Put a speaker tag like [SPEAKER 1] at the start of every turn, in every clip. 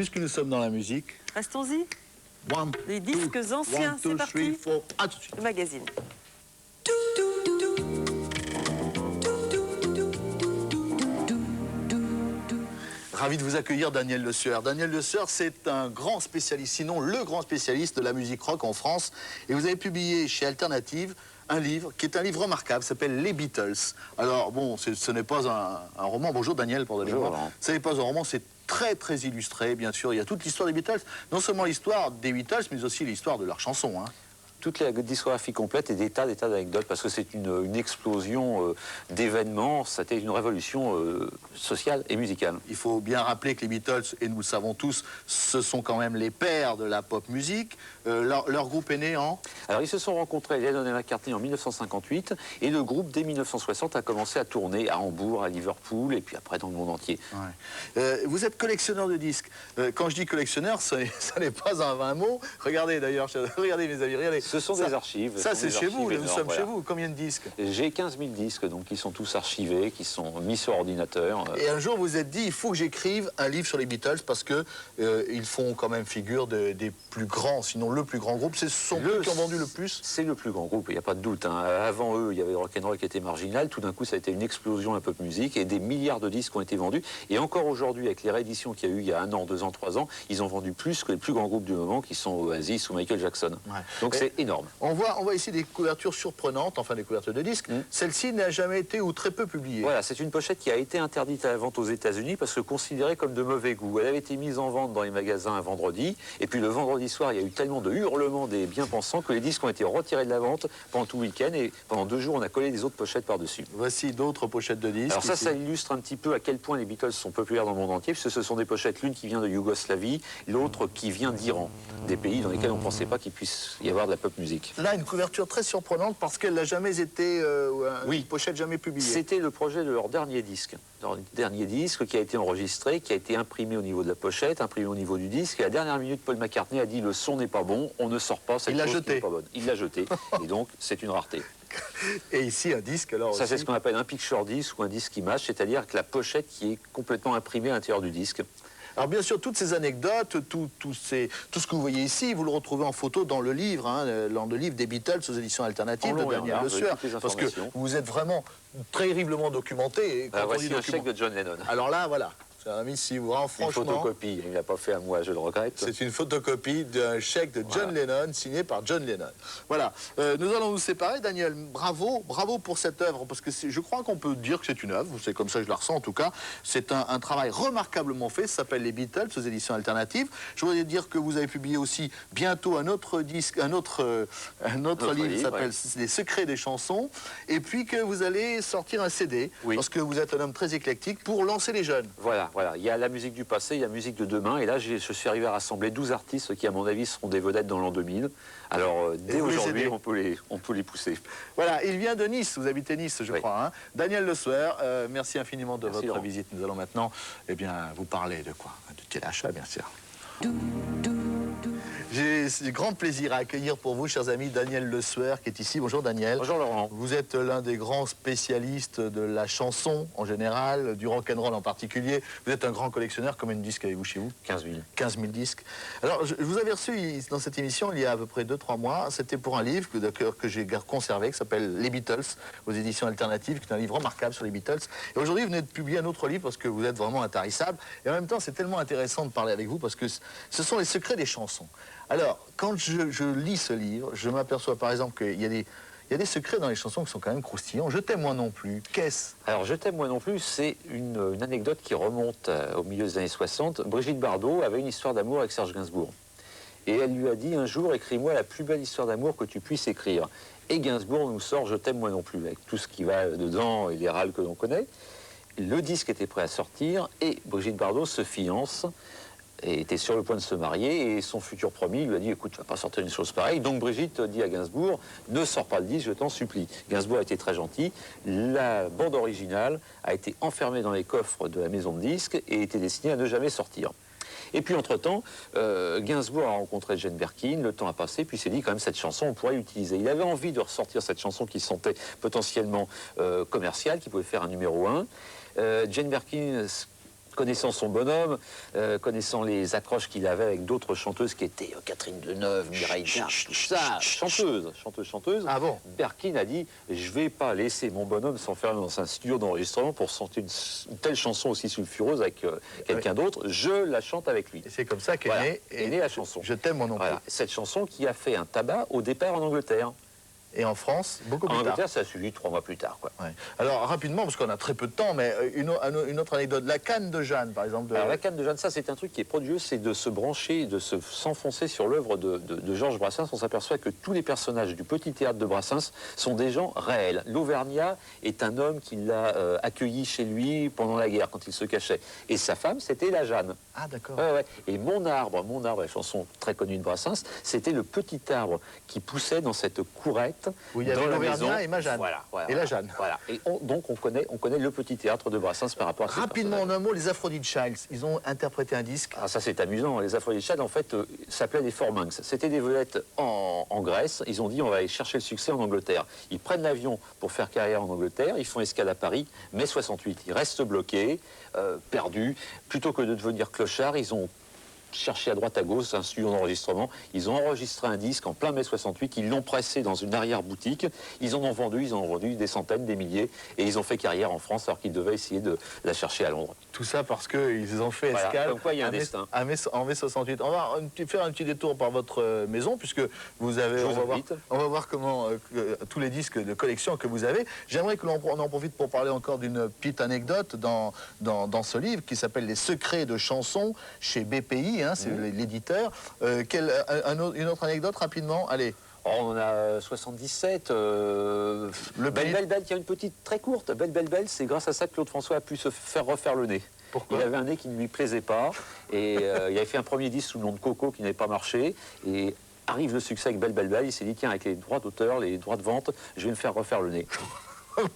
[SPEAKER 1] puisque nous sommes dans la musique...
[SPEAKER 2] Restons-y.
[SPEAKER 1] One,
[SPEAKER 2] Les disques
[SPEAKER 1] two,
[SPEAKER 2] anciens,
[SPEAKER 1] one, two,
[SPEAKER 2] c'est parti.
[SPEAKER 1] three, four. À tout de suite.
[SPEAKER 2] Le magazine.
[SPEAKER 1] Ravi de vous accueillir, Daniel Le Sueur. Daniel Le Sueur, c'est un grand spécialiste, sinon le grand spécialiste de la musique rock en France. Et vous avez publié chez Alternative un livre qui est un livre remarquable, s'appelle Les Beatles. Alors, bon, ce n'est pas un roman. Bonjour, Daniel, pardonnez-moi.
[SPEAKER 3] Bonjour.
[SPEAKER 1] Ce n'est pas un roman, c'est très, très illustré, bien sûr. Il y a toute l'histoire des Beatles. Non seulement l'histoire des Beatles, mais aussi l'histoire de leurs chansons, hein.
[SPEAKER 3] Toute la discographie complète et des tas d'anecdotes, parce que c'est une explosion d'événements, c'était une révolution sociale et musicale.
[SPEAKER 1] Il faut bien rappeler que les Beatles, et nous le savons tous, ce sont quand même les pères de la pop musique. Leur groupe est né en...
[SPEAKER 3] Alors ils se sont rencontrés, Lennon et McCartney, en 1958, et le groupe, dès 1960, a commencé à tourner à Hambourg, à Liverpool, et puis après dans le monde entier.
[SPEAKER 1] Ouais. Vous êtes collectionneur de disques. Quand je dis collectionneur, ça n'est pas un vain mot. Regardez d'ailleurs, regardez mes amis, regardez.
[SPEAKER 3] Ce sont des archives.
[SPEAKER 1] Ça, c'est chez vous, nous sommes
[SPEAKER 3] voilà.
[SPEAKER 1] chez vous. Combien de disques?
[SPEAKER 3] J'ai 15 000 disques, donc qui sont tous archivés, qui sont mis sur ordinateur.
[SPEAKER 1] Et un jour, vous vous êtes dit, il faut que j'écrive un livre sur les Beatles, parce que ils font quand même figure des plus grands, sinon le plus grand groupe. Ce sont eux qui ont vendu le plus.
[SPEAKER 3] C'est le plus grand groupe, il n'y a pas de doute, hein. Avant eux, il y avait le rock'n'roll qui était marginal. Tout d'un coup, ça a été une explosion de la pop musique et des milliards de disques ont été vendus. Et encore aujourd'hui, avec les rééditions qu'il y a eu il y a 1 an, 2 ans, 3 ans, ils ont vendu plus que les plus grands groupes du moment, qui sont Oasis ou Michael Jackson. Ouais. Donc c'est énorme.
[SPEAKER 1] On voit ici des couvertures surprenantes, enfin des couvertures de disques. Celle-ci n'a jamais été ou très peu publiée.
[SPEAKER 3] Voilà, c'est une pochette qui a été interdite à la vente aux États-Unis parce que considérée comme de mauvais goût. Elle avait été mise en vente dans les magasins un vendredi, et puis le vendredi soir, il y a eu tellement de hurlements des bien-pensants que les disques ont été retirés de la vente pendant tout le week-end, et pendant 2 jours, on a collé des autres pochettes par-dessus.
[SPEAKER 1] Voici d'autres pochettes de disques.
[SPEAKER 3] Alors ça illustre un petit peu à quel point les Beatles sont populaires dans le monde entier, puisque ce sont des pochettes, l'une qui vient de Yougoslavie, l'autre qui vient d'Iran, des pays dans lesquels on ne pensait pas qu'il puisse y avoir de la pop musique.
[SPEAKER 1] Là, une couverture très surprenante parce qu'elle n'a jamais été une pochette jamais publiée.
[SPEAKER 3] C'était le projet de leur dernier disque. Leur dernier disque qui a été enregistré, qui a été imprimé au niveau de la pochette, imprimé au niveau du disque. Et à la dernière minute, Paul McCartney a dit le son n'est pas bon, on ne sort pas cette chose qui n'est pas bonne. Il l'a jeté. Et donc, c'est une rareté.
[SPEAKER 1] Et ici, un disque, alors
[SPEAKER 3] ça, c'est ce qu'on appelle un picture disc ou un disque image, c'est-à-dire que la pochette qui est complètement imprimée à l'intérieur du disque.
[SPEAKER 1] Alors bien sûr, toutes ces anecdotes, tout ce que vous voyez ici, vous le retrouvez en photo dans le livre, dans le livre des Beatles aux éditions alternatives de Daniel Le Sueur, parce que vous êtes vraiment terriblement documenté.
[SPEAKER 3] Voici un chèque de John Lennon.
[SPEAKER 1] Alors là, voilà. Ami, si vous vraiment, franchement,
[SPEAKER 3] une photocopie, il n'a pas fait à moi, je le regrette.
[SPEAKER 1] C'est une photocopie d'un chèque de John Lennon, signé par John Lennon. Voilà, nous allons nous séparer, Daniel. Bravo pour cette œuvre, parce que je crois qu'on peut dire que c'est une œuvre, c'est comme ça que je la ressens en tout cas. C'est un travail remarquablement fait, ça s'appelle Les Beatles, aux éditions alternatives. Je voudrais dire que vous avez publié aussi bientôt un autre disque, un autre livre qui s'appelle Les Secrets des chansons, et puis que vous allez sortir un CD, parce que vous êtes un homme très éclectique, pour lancer les jeunes.
[SPEAKER 3] Voilà, il y a la musique du passé, il y a la musique de demain, et là je suis arrivé à rassembler 12 artistes qui à mon avis seront des vedettes dans l'an 2000. Alors dès aujourd'hui on peut les pousser.
[SPEAKER 1] Voilà, il vient de Nice, vous habitez Nice je crois. Hein. Daniel Le Sueur, merci infiniment de votre visite. Nous allons maintenant vous parler de quoi? De téléachat bien sûr. J'ai grand plaisir à accueillir pour vous, chers amis, Daniel Le Sueur qui est ici. Bonjour Daniel.
[SPEAKER 3] Bonjour Laurent.
[SPEAKER 1] Vous êtes l'un des grands spécialistes de la chanson en général, du rock'n'roll en particulier. Vous êtes un grand collectionneur. Combien de disques avez-vous chez vous?
[SPEAKER 3] 15 000.
[SPEAKER 1] 15 000 disques. Alors, je vous avais reçu dans cette émission il y a à peu près 2-3 mois. C'était pour un livre que j'ai conservé, qui s'appelle Les Beatles, aux éditions alternatives, qui est un livre remarquable sur les Beatles. Et aujourd'hui, vous venez de publier un autre livre parce que vous êtes vraiment intarissable. Et en même temps, c'est tellement intéressant de parler avec vous parce que ce sont les secrets des chansons. Alors, quand je lis ce livre, je m'aperçois par exemple qu'il y a des secrets dans les chansons qui sont quand même croustillants. Je t'aime moi non plus. Qu'est-ce?
[SPEAKER 3] Alors, Je t'aime moi non plus, c'est une anecdote qui remonte au milieu des années 60. Brigitte Bardot avait une histoire d'amour avec Serge Gainsbourg. Et elle lui a dit un jour, écris-moi la plus belle histoire d'amour que tu puisses écrire. Et Gainsbourg nous sort Je t'aime moi non plus, avec tout ce qui va dedans et les râles que l'on connaît. Le disque était prêt à sortir et Brigitte Bardot se fiance. Et était sur le point de se marier, et son futur promis lui a dit « Écoute, tu vas pas sortir une chose pareille ». Donc Brigitte dit à Gainsbourg « Ne sors pas le disque, je t'en supplie ». Gainsbourg a été très gentil. La bande originale a été enfermée dans les coffres de la maison de disques et était destinée à ne jamais sortir. Et puis entre-temps, Gainsbourg a rencontré Jane Birkin, le temps a passé, puis il s'est dit quand même cette chanson, on pourrait l'utiliser. Il avait envie de ressortir cette chanson qui sentait potentiellement commerciale, qui pouvait faire un numéro 1. Jane Birkin Connaissant son bonhomme, connaissant les accroches qu'il avait avec d'autres chanteuses qui étaient Catherine Deneuve, Mireille Darc, tout ça, chanteuse.
[SPEAKER 1] Ah bon?
[SPEAKER 3] Berkin a dit « Je vais pas laisser mon bonhomme s'enfermer dans un studio d'enregistrement pour chanter une telle chanson aussi sulfureuse avec quelqu'un d'autre. Je la chante avec lui. »
[SPEAKER 1] Et c'est comme ça qu'est née
[SPEAKER 3] la chanson.
[SPEAKER 1] Je t'aime mon oncle.
[SPEAKER 3] Voilà. Cette chanson qui a fait un tabac au départ en Angleterre.
[SPEAKER 1] Et en France, beaucoup plus
[SPEAKER 3] En
[SPEAKER 1] tard.
[SPEAKER 3] Angleterre, ça a suivi 3 mois plus tard. Quoi.
[SPEAKER 1] Ouais. Alors, rapidement, parce qu'on a très peu de temps, mais une autre anecdote. La canne de Jeanne, par exemple.
[SPEAKER 3] Alors, la canne de Jeanne, ça, c'est un truc qui est prodigieux, c'est de se brancher, de s'enfoncer sur l'œuvre de Georges Brassens. On s'aperçoit que tous les personnages du petit théâtre de Brassens sont des gens réels. L'Auvergnat est un homme qui l'a accueilli chez lui pendant la guerre, quand il se cachait. Et sa femme, c'était la Jeanne.
[SPEAKER 1] Ah, d'accord.
[SPEAKER 3] Ouais. Et mon arbre, la chanson très connue de Brassens, c'était le petit arbre qui poussait dans cette courette.
[SPEAKER 1] Où il y avait
[SPEAKER 3] dans la maison.
[SPEAKER 1] Et ma Jeanne. Et la Jeanne.
[SPEAKER 3] Voilà. Et donc on connaît le petit théâtre de Brassens par rapport à ces
[SPEAKER 1] Rapidement, en un mot, les Aphrodite Childs, ils ont interprété un disque.
[SPEAKER 3] Ah, ça c'est amusant. Les Aphrodite Childs, en fait, s'appelaient les Four Monks. C'était des vedettes en Grèce. Ils ont dit on va aller chercher le succès en Angleterre. Ils prennent l'avion pour faire carrière en Angleterre. Ils font escale à Paris. Mai 68, ils restent bloqués, perdus. Plutôt que de devenir clochards, ils ont cherché à droite à gauche un studio d'enregistrement. Ils ont enregistré un disque en plein mai 68. Ils l'ont pressé dans une arrière-boutique. Ils en ont vendu des centaines, des milliers. Et ils ont fait carrière en France alors qu'ils devaient essayer de la chercher à Londres.
[SPEAKER 1] Tout ça parce qu'ils ont fait escale
[SPEAKER 3] comme quoi, il y a un destin.
[SPEAKER 1] En mai 68. On va faire un petit détour par votre maison, puisque vous avez... On va voir comment tous les disques de collection que vous avez. J'aimerais que l'on en profite pour parler encore d'une petite anecdote dans ce livre qui s'appelle Les secrets de chansons chez BPI. C'est l'éditeur. Une autre anecdote rapidement, allez.
[SPEAKER 3] On en a 77. Le Belle, qui a une petite très courte. Belle, c'est grâce à ça que Claude François a pu se faire refaire le nez.
[SPEAKER 1] Pourquoi?
[SPEAKER 3] Il avait un nez qui ne lui plaisait pas. Et il avait fait un premier disque sous le nom de Coco qui n'avait pas marché. Et arrive le succès avec Belle. Il s'est dit, tiens, avec les droits d'auteur, les droits de vente, je vais me faire refaire le nez.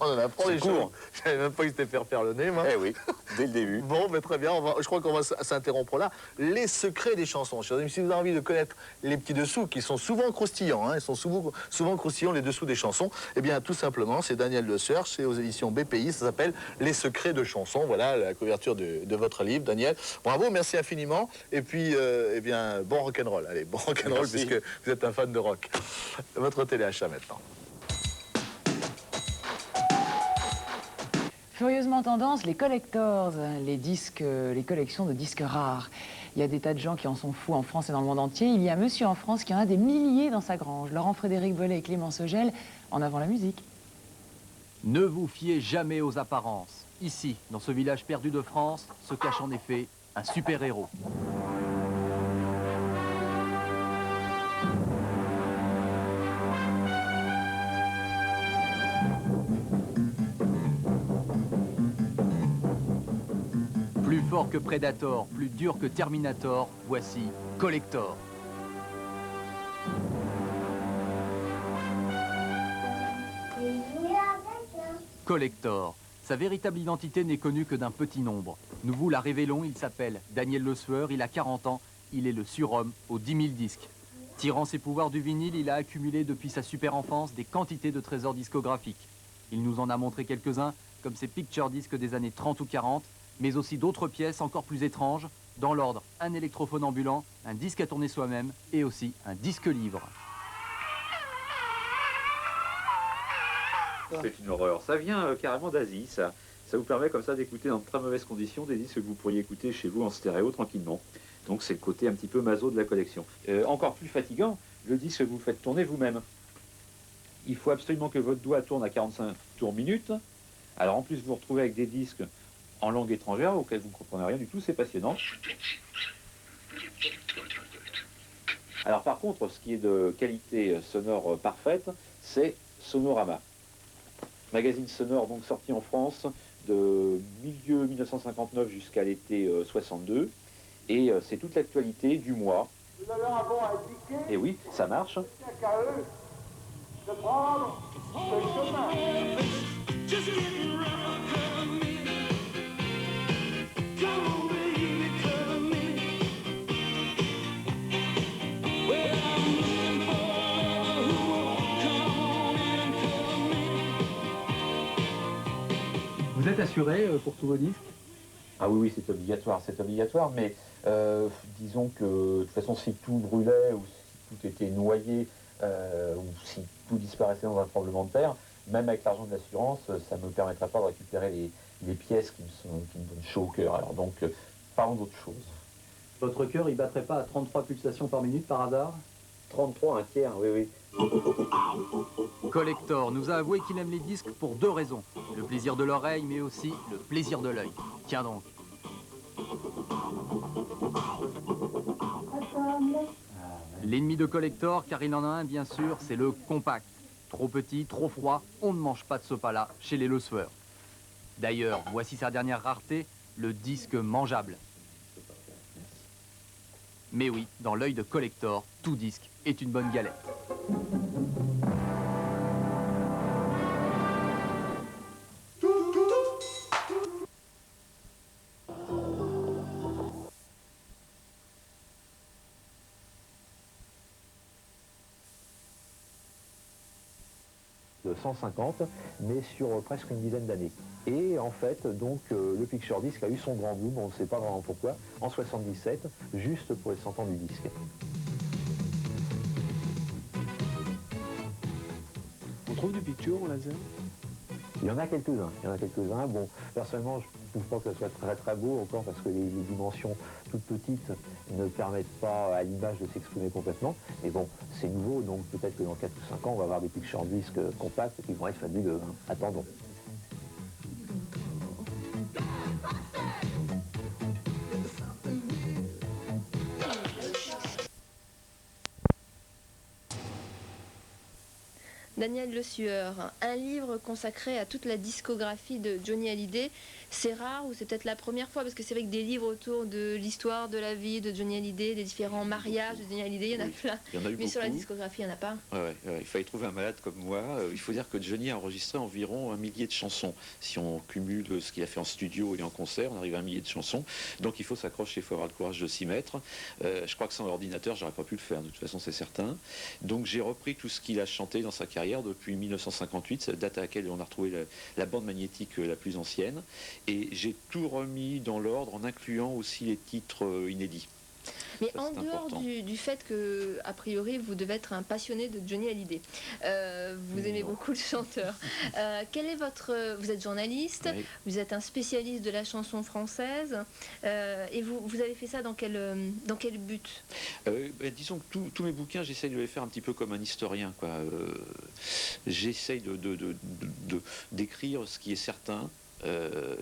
[SPEAKER 1] On en apprend des choses. Je savais même pas qu'il s'était fait refaire le nez, moi.
[SPEAKER 3] Eh oui, dès le début.
[SPEAKER 1] Bon, mais très bien. Je crois qu'on va s'interrompre là. Les secrets des chansons. Si vous avez envie de connaître les petits dessous, qui sont souvent croustillants, ils sont souvent croustillants, les dessous des chansons, eh bien, tout simplement, c'est Daniel Le Sueur, c'est aux éditions BPI. Ça s'appelle Les secrets de chansons. Voilà la couverture de votre livre, Daniel. Bravo, merci infiniment. Et puis, eh bien, bon rock'n'roll. Allez, bon rock'n'roll, puisque vous êtes un fan de rock. Votre téléachat maintenant.
[SPEAKER 2] Furieusement tendance, les collectors, les collections de disques rares. Il y a des tas de gens qui en sont fous en France et dans le monde entier. Il y a un monsieur en France qui en a des milliers dans sa grange. Laurent-Frédéric Bollet et Clément Sogel, en avant la musique.
[SPEAKER 4] Ne vous fiez jamais aux apparences. Ici, dans ce village perdu de France, se cache en effet un super-héros. Plus fort que Predator, plus dur que Terminator, voici Collector. Collector. Sa véritable identité n'est connue que d'un petit nombre. Nous vous la révélons, il s'appelle Daniel Le Sueur, il a 40 ans, il est le surhomme aux 10 000 disques. Tirant ses pouvoirs du vinyle, il a accumulé depuis sa super enfance des quantités de trésors discographiques. Il nous en a montré quelques-uns, comme ses picture disques des années 30 ou 40, mais aussi d'autres pièces encore plus étranges, dans l'ordre un électrophone ambulant, un disque à tourner soi-même et aussi un disque-livre.
[SPEAKER 3] C'est une horreur. Ça vient carrément d'Asie, ça. Ça vous permet comme ça d'écouter dans de très mauvaises conditions des disques que vous pourriez écouter chez vous en stéréo tranquillement. Donc c'est le côté un petit peu maso de la collection. Encore plus fatigant, le disque que vous faites tourner vous-même. Il faut absolument que votre doigt tourne à 45 tours minute. Alors en plus vous vous retrouvez avec des disques en langue étrangère auxquels vous ne comprenez rien du tout, c'est passionnant. Alors par contre, ce qui est de qualité sonore parfaite, c'est Sonorama. Magazine sonore donc sorti en France de milieu 1959 jusqu'à l'été 62. Et c'est toute l'actualité du mois.
[SPEAKER 5] Vous avez un bon indiqué.
[SPEAKER 3] Et oui, ça marche.
[SPEAKER 5] C'est qu'à eux de prendre ce chemin.
[SPEAKER 4] Vous êtes assuré pour tous vos disques?
[SPEAKER 3] Ah oui, oui, c'est obligatoire, mais disons que de toute façon, si tout brûlait ou si tout était noyé ou si tout disparaissait dans un tremblement de terre, même avec l'argent de l'assurance, ça ne me permettra pas de récupérer les pièces qui me donnent chaud au cœur. Alors donc, parlons d'autre chose.
[SPEAKER 4] Votre cœur, il battrait pas à 33 pulsations par minute par hasard?
[SPEAKER 3] 33, un tiers, oui, oui.
[SPEAKER 4] Collector nous a avoué qu'il aime les disques pour deux raisons. Le plaisir de l'oreille, mais aussi le plaisir de l'œil. Tiens donc. L'ennemi de Collector, car il en a un bien sûr, c'est le compact. Trop petit, trop froid, on ne mange pas de sopala chez les Lesueur. D'ailleurs, voici sa dernière rareté, le disque mangeable. Mais oui, dans l'œil de Collector, tout disque est une bonne galette.
[SPEAKER 3] De 150, mais sur presque une dizaine d'années. Et en fait, donc, le Picture Disc a eu son grand boom, on ne sait pas vraiment pourquoi, en 77, juste pour les 100 ans du disque.
[SPEAKER 6] On trouve du picture en laser?
[SPEAKER 3] Il y en a quelques-uns, Bon, personnellement, je ne trouve pas que ça soit très très beau encore parce que les dimensions toutes petites ne permettent pas à l'image de s'exprimer complètement. Mais bon, c'est nouveau, donc peut-être que dans 4 ou 5 ans, on va avoir des picture disques compacts qui vont être fabuleux. Hein. Attendons.
[SPEAKER 7] Daniel Le Sueur, un livre consacré à toute la discographie de Johnny Hallyday. C'est rare ou c'est peut-être la première fois parce que c'est vrai que des livres autour de l'histoire de la vie de Johnny Hallyday, des différents mariages de Johnny Hallyday, il y en a plein.
[SPEAKER 8] Il y en a eu
[SPEAKER 7] Mais sur la
[SPEAKER 8] beaucoup.
[SPEAKER 7] discographie, il n'y en a pas.
[SPEAKER 8] Ouais, il fallait trouver un malade comme moi. Il faut dire que Johnny a enregistré environ 1 millier de chansons. Si on cumule ce qu'il a fait en studio et en concert, on arrive à 1 millier de chansons. Donc il faut s'accrocher, il faut avoir le courage de s'y mettre. Je crois que sans ordinateur, j'aurais pas pu le faire, de toute façon c'est certain. Donc j'ai repris tout ce qu'il a chanté dans sa carrière depuis 1958, c'est la date à laquelle on a retrouvé la bande magnétique la plus ancienne. Et j'ai tout remis dans l'ordre en incluant aussi les titres inédits.
[SPEAKER 7] Mais
[SPEAKER 8] Ça,
[SPEAKER 7] en
[SPEAKER 8] c'est
[SPEAKER 7] dehors
[SPEAKER 8] important.
[SPEAKER 7] du fait que, a priori, vous devez être un passionné de Johnny Hallyday, vous aimez
[SPEAKER 8] Non.
[SPEAKER 7] beaucoup le chanteur. Quel est votre... Vous êtes journaliste,
[SPEAKER 8] Oui.
[SPEAKER 7] vous êtes un spécialiste de la chanson française, et vous avez fait ça dans quel but?
[SPEAKER 8] Disons que tous mes bouquins, j'essaye de les faire un petit peu comme un historien, quoi. J'essaye d'écrire ce qui est certain.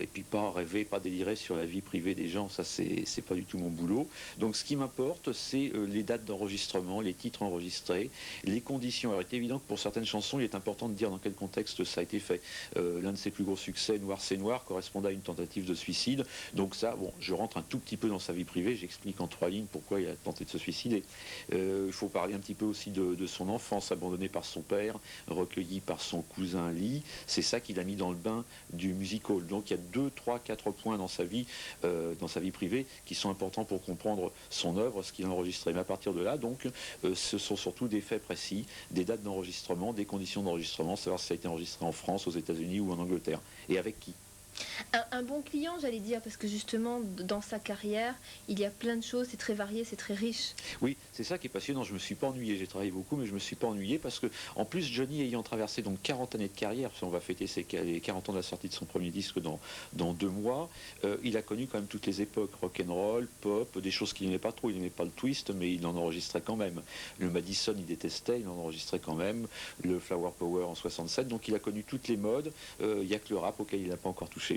[SPEAKER 8] Et puis pas rêver, pas délirer sur la vie privée des gens, ça c'est pas du tout mon boulot. Donc ce qui m'importe, c'est les dates d'enregistrement, les titres enregistrés, les conditions. Alors il est évident que pour certaines chansons, il est important de dire dans quel contexte ça a été fait. L'un de ses plus gros succès, Noir c'est Noir, correspondait à une tentative de suicide. Donc ça, bon, je rentre un tout petit peu dans sa vie privée, j'explique en 3 lignes pourquoi il a tenté de se suicider. Il faut parler un petit peu aussi de son enfance, abandonnée par son père, recueilli par son cousin Lee. C'est ça qu'il a mis dans le bain du musical. Donc il y a 2, 3, 4 points dans sa vie privée qui sont importants pour comprendre son œuvre, ce qu'il a enregistré. Mais à partir de là, donc, ce sont surtout des faits précis, des dates d'enregistrement, des conditions d'enregistrement, savoir si ça a été enregistré en France, aux États-Unis ou en Angleterre, et avec qui.
[SPEAKER 7] Un bon client, j'allais dire, parce que justement, dans sa carrière, il y a plein de choses, c'est très varié, c'est très riche.
[SPEAKER 8] Oui, c'est ça qui est passionnant. Je me suis pas ennuyé. J'ai travaillé beaucoup, mais je me suis pas ennuyé parce que, en plus, Johnny ayant traversé donc 40 années de carrière, parce qu'on va fêter les 40 ans de la sortie de son premier disque dans 2 mois, il a connu quand même toutes les époques, rock'n'roll, pop, des choses qu'il n'aimait pas trop. Il n'aimait pas le twist, mais il en enregistrait quand même. Le Madison, il détestait, il en enregistrait quand même. Le Flower Power en 67, donc il a connu toutes les modes. Il n'y a que le rap auquel il n'a pas encore touché.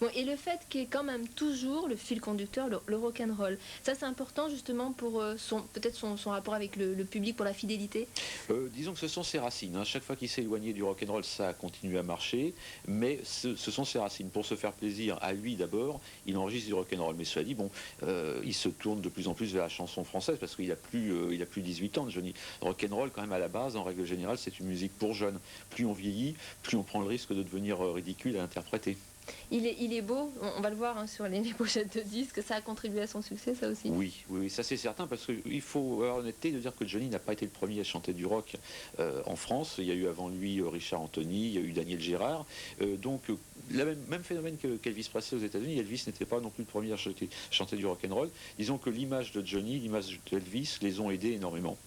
[SPEAKER 7] Bon, et le fait qu'il y ait quand même toujours le fil conducteur, le rock'n'roll, ça c'est important justement pour peut-être son rapport avec le public, pour la fidélité.
[SPEAKER 8] Disons que ce sont ses racines. Hein. Chaque fois qu'il s'est éloigné du rock'n'roll, ça a continué à marcher, mais ce sont ses racines. Pour se faire plaisir à lui d'abord, il enregistre du rock'n'roll. Mais cela dit, bon, il se tourne de plus en plus vers la chanson française parce qu'il a plus 18 ans, Johnny. Rock'n'roll, quand même, à la base, en règle générale, c'est une musique pour jeunes. Plus on vieillit, plus on prend le risque de devenir ridicule à interpréter.
[SPEAKER 7] Il est beau, on va le voir hein, sur les pochettes de disques, ça a contribué à son succès, ça aussi.
[SPEAKER 8] Oui, ça c'est certain, parce qu'il faut avoir l'honnêteté de dire que Johnny n'a pas été le premier à chanter du rock en France. Il y a eu avant lui Richard Anthony, il y a eu Daniel Gérard. Même phénomène qu'Elvis Presley aux États-Unis. Elvis n'était pas non plus le premier à chanter du rock and roll. Disons que l'image de Johnny, l'image d'Elvis les ont aidés énormément.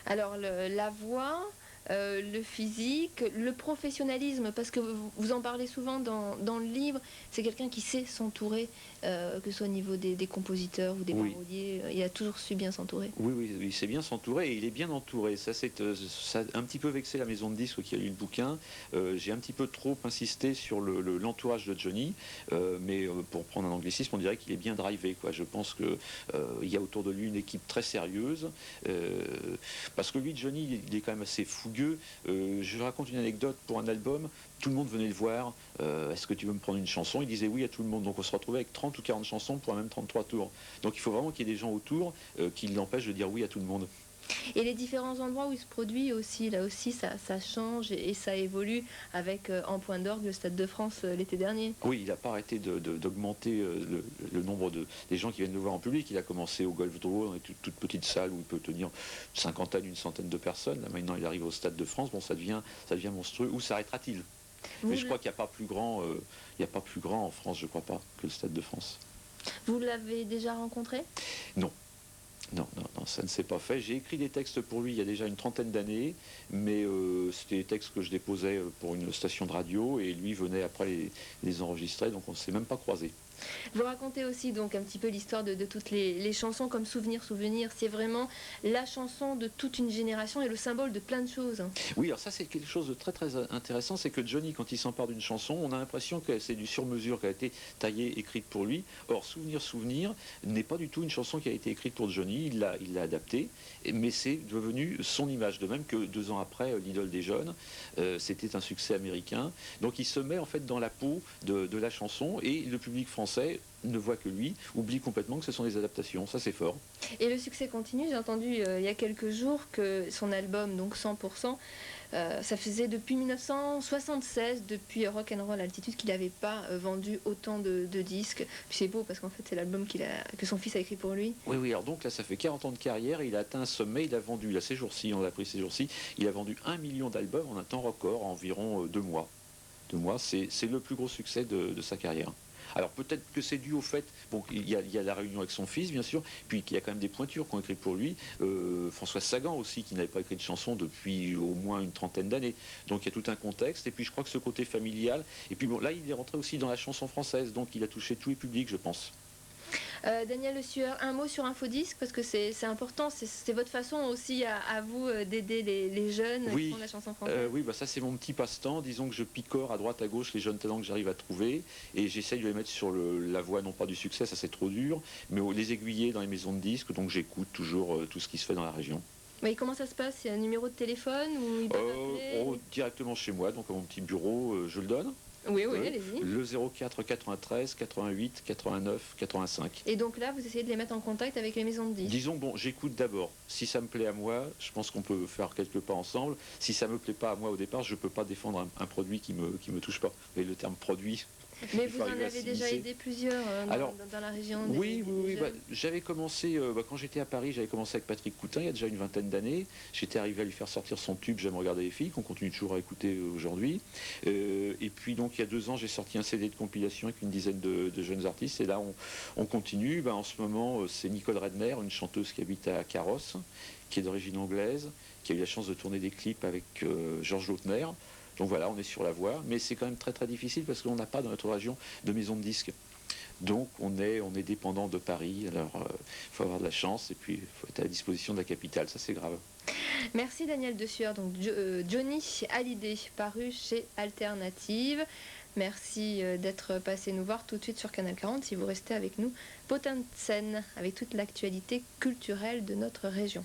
[SPEAKER 7] Alors la voix, le physique, le professionnalisme, parce que vous en parlez souvent dans le livre, c'est quelqu'un qui sait s'entourer, que ce soit au niveau des compositeurs ou des paroliers, il a toujours su bien s'entourer.
[SPEAKER 8] Oui, il sait bien s'entourer et il est bien entouré. Ça a un petit peu vexé la maison de disques qui a lu le bouquin. J'ai un petit peu trop insisté sur l'entourage de Johnny, mais pour prendre un anglicisme, on dirait qu'il est bien drivé, quoi. Je pense qu'il y a autour de lui une équipe très sérieuse, parce que lui, Johnny, il est quand même assez fougueux. Je raconte une anecdote pour un album. Tout le monde venait le voir. Est-ce que tu veux me prendre une chanson? Il disait oui à tout le monde. Donc on se retrouvait avec 30 ou 40 chansons pour même 33 tours. Donc il faut vraiment qu'il y ait des gens autour qui l'empêchent de dire oui à tout le monde.
[SPEAKER 7] Et les différents endroits où il se produit aussi, là aussi ça change et ça évolue avec en point d'orgue le Stade de France l'été dernier.
[SPEAKER 8] Oui, il n'a pas arrêté d'augmenter le nombre des gens qui viennent le voir en public. Il a commencé au Golf Draw, dans une toute petite salle où il peut tenir une cinquantaine, une centaine de personnes. Là maintenant il arrive au Stade de France, bon ça devient monstrueux. Où s'arrêtera-t-il? Mais je crois qu'il n'y a pas plus grand, en France, je crois pas, que le Stade de France.
[SPEAKER 7] Vous l'avez déjà rencontré?
[SPEAKER 8] Non. Non, ça ne s'est pas fait. J'ai écrit des textes pour lui il y a déjà une trentaine d'années, mais c'était des textes que je déposais pour une station de radio et lui venait après les enregistrer, donc on ne s'est même pas croisés.
[SPEAKER 7] Vous racontez aussi donc un petit peu l'histoire de toutes les chansons comme Souvenir, c'est vraiment la chanson de toute une génération et le symbole de plein de choses.
[SPEAKER 8] Oui, alors ça c'est quelque chose de très très intéressant, c'est que Johnny, quand il s'empare d'une chanson, on a l'impression que c'est du sur-mesure qui a été taillée, écrite pour lui. Or Souvenir n'est pas du tout une chanson qui a été écrite pour Johnny, il l'a adaptée, mais c'est devenu son image, de même que 2 ans après l'idole des jeunes, c'était un succès américain. Donc il se met en fait dans la peau de la chanson et le public français ne voit que lui, oublie complètement que ce sont des adaptations, ça c'est fort.
[SPEAKER 7] Et le succès continue, j'ai entendu il y a quelques jours que son album, donc 100%, ça faisait depuis 1976, depuis Rock and Roll Altitude, qu'il n'avait pas vendu autant de disques. Puis c'est beau parce qu'en fait c'est l'album que son fils a écrit pour lui.
[SPEAKER 8] Oui, alors donc là ça fait 40 ans de carrière, il a atteint un sommet, il a vendu, là ces jours-ci, on l'a appris ces jours-ci, il a vendu 1 million d'albums en un temps record, en environ 2 mois. 2 mois, c'est le plus gros succès de sa carrière. Alors peut-être que c'est dû au fait, bon, il y a la réunion avec son fils bien sûr, puis qu'il y a quand même des pointures qui ont écrit pour lui, François Sagan aussi qui n'avait pas écrit de chanson depuis au moins une trentaine d'années, donc il y a tout un contexte, et puis je crois que ce côté familial, et puis bon là il est rentré aussi dans la chanson française, donc il a touché tous les publics je pense.
[SPEAKER 7] Daniel Le Sueur, un mot sur Infodisc, parce que c'est important, c'est votre façon aussi à vous d'aider les jeunes qui font la chanson française.
[SPEAKER 8] Oui, ça c'est mon petit passe-temps, disons que je picore à droite à gauche les jeunes talents que j'arrive à trouver, et j'essaye de les mettre sur la voie non pas du succès, ça c'est trop dur, mais les aiguiller dans les maisons de disques, donc j'écoute toujours tout ce qui se fait dans la région.
[SPEAKER 7] Mais comment ça se passe? Il y a un numéro de téléphone ou il peut appeler
[SPEAKER 8] directement chez moi, donc à mon petit bureau, je le donne.
[SPEAKER 7] Oui, allez-y.
[SPEAKER 8] Le 04 93 88 89 85.
[SPEAKER 7] Et donc là, vous essayez de les mettre en contact avec les maisons de disques.
[SPEAKER 8] Disons, bon, j'écoute d'abord. Si ça me plaît à moi, je pense qu'on peut faire quelques pas ensemble. Si ça me plaît pas à moi au départ, je peux pas défendre un produit qui me touche pas. Et le terme produit...
[SPEAKER 7] Mais vous en avez déjà aidé plusieurs dans la région.
[SPEAKER 8] Oui. J'avais commencé, quand j'étais à Paris, j'avais commencé avec Patrick Coutin, il y a déjà une vingtaine d'années. J'étais arrivé à lui faire sortir son tube J'aime regarder les filles, qu'on continue toujours à écouter aujourd'hui. Et puis donc il y a 2 ans, j'ai sorti un CD de compilation avec une dizaine de jeunes artistes. Et là, on continue. En ce moment, c'est Nicole Redner, une chanteuse qui habite à Carrosse, qui est d'origine anglaise, qui a eu la chance de tourner des clips avec Georges Lautner. Donc voilà, on est sur la voie, mais c'est quand même très très difficile parce qu'on n'a pas dans notre région de maison de disques. Donc on est dépendant de Paris, alors il faut avoir de la chance et puis il faut être à la disposition de la capitale, ça c'est grave.
[SPEAKER 7] Merci Daniel De Sueur, donc Johnny Hallyday, paru chez Alternative. Merci d'être passé nous voir tout de suite sur Canal 40 si vous restez avec nous. Potin de Seine avec toute l'actualité culturelle de notre région.